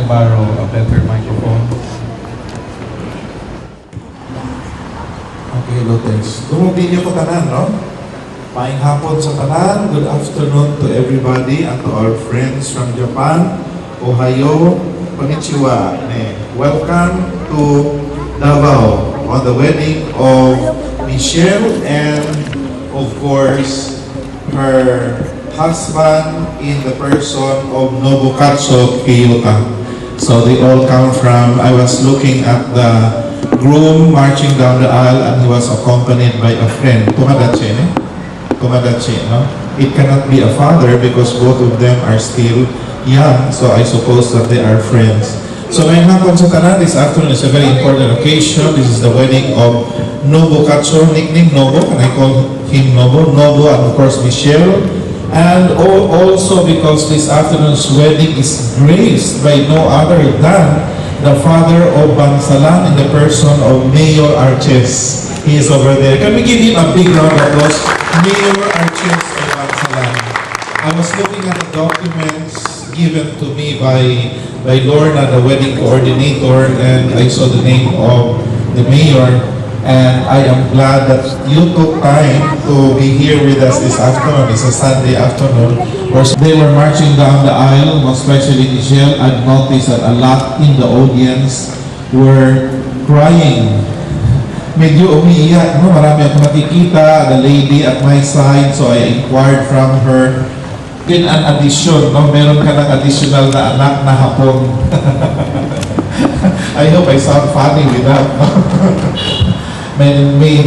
borrow a better microphone? Okay, Lotes. Tumubin niyo po tanan, no? Maayong hapon sa tanan. Good afternoon to everybody and to our friends from Japan. Ohayo, konnichiwa. Welcome to Davao on the wedding of Michelle and, of course, her husband in the person of Nobukatsu Kiyota. So they all come from, I was looking at the groom marching down the aisle and he was accompanied by a friend. Tomadachi, ne? Tomadachi, no? It cannot be a father because both of them are still young, so I suppose that they are friends. So may hapon sa tanan, this afternoon is a very important occasion. This is the wedding of Nobukatsu, nickname Nobu, and I call him Nobu. Nobu and of course Michelle. And also because this afternoon's wedding is graced by no other than the father of Bansalan in the person of Mayor Arches. He is over there. Can we give him a big round of applause? Mayor Arches of Bansalan. I was looking at the documents given to me by Lorna, the wedding coordinator, and I saw the name of the mayor. And I am glad that you took time to be here with us this afternoon. It's a Sunday afternoon. They were marching down the aisle, most especially Michelle. I've noticed that a lot in the audience were crying. Medyo umiiyak, no? Marami akong nakikita, the lady at my side, so I inquired from her. In an addition, no? Meron ka ng additional na anak na hapon. I hope I sound funny with that, no? may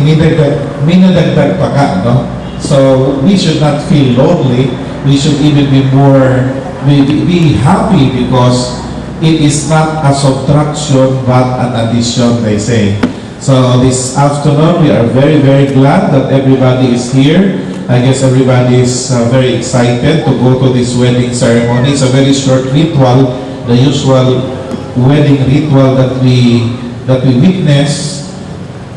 nadagdag pa ka, no? So we should not feel lonely. We should even be more, be happy because it is not a subtraction but an addition, they say. So this afternoon we are very, very glad that everybody is here. I guess everybody is very excited to go to this wedding ceremony. It's a very short ritual, the usual wedding ritual that we witness.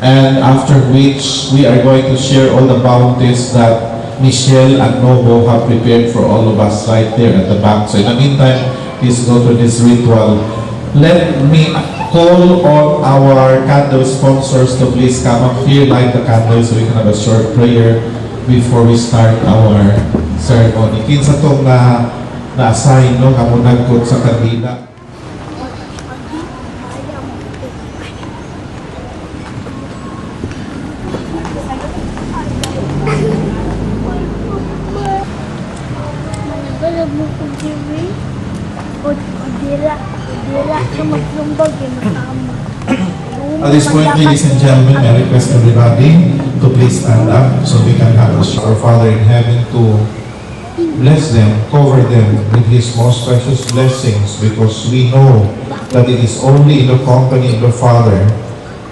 And after which we are going to share all the bounties that Michelle and Nobu have prepared for all of us right there at the back. So in the meantime, please go to this ritual. Let me call on our candle sponsors to please come up here, light the candles so we can have a short prayer before we start our ceremony. Kinsa tong na-assign, no? Kamunag ko sa kandila. At this point, ladies and gentlemen, I request everybody to please stand up so we can have our Father in heaven to bless them, cover them with His most precious blessings, because we know that it is only in the company of the Father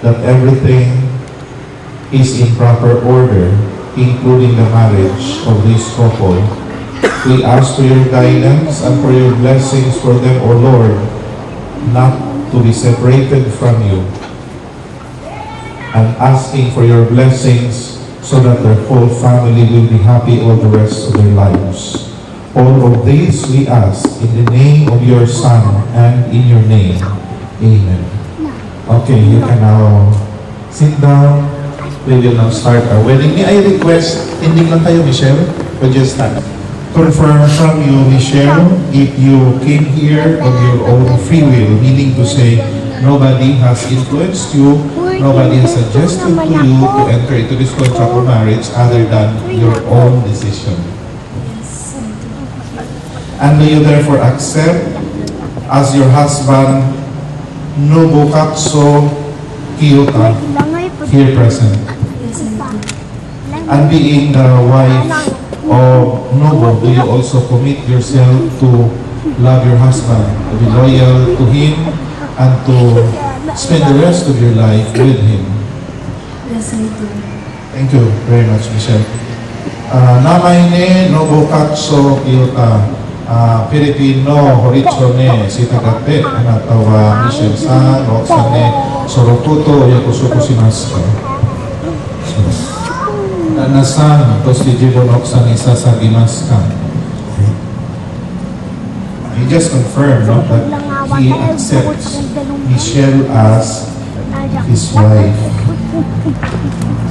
that everything is in proper order, including the marriage of this couple. We ask for your guidance and for your blessings for them, O Lord, not to be separated from you, and asking for your blessings so that their whole family will be happy all the rest of their lives. All of this we ask in the name of your Son and in your name. Amen. Okay, you can now sit down. We will now start our wedding. May I request, hindi lang tayo, Michelle, but just stand. Confirm from you, Michelle, if you came here of your own free will, meaning to say nobody has influenced you, nobody has suggested to you to enter into this contract of marriage other than your own decision. And do you therefore accept as your husband Nobukatsu Kiyota, here present, and being the wife of Nobu, do you also commit yourself to love your husband, to be loyal to him, and to spend the rest of your life with him? Yes, I do. Thank you very much, Michelle. Namay ni Nobukatsu Kiyota, Filipino Horichone Sitagate, Anatawa Michelle San, Oksane Sorokuto, Yakusuko Shimasu. Nanasan, Toshijibo Oksane Sasagimasu. He just confirmed, no, that he accepts Michelle as his wife.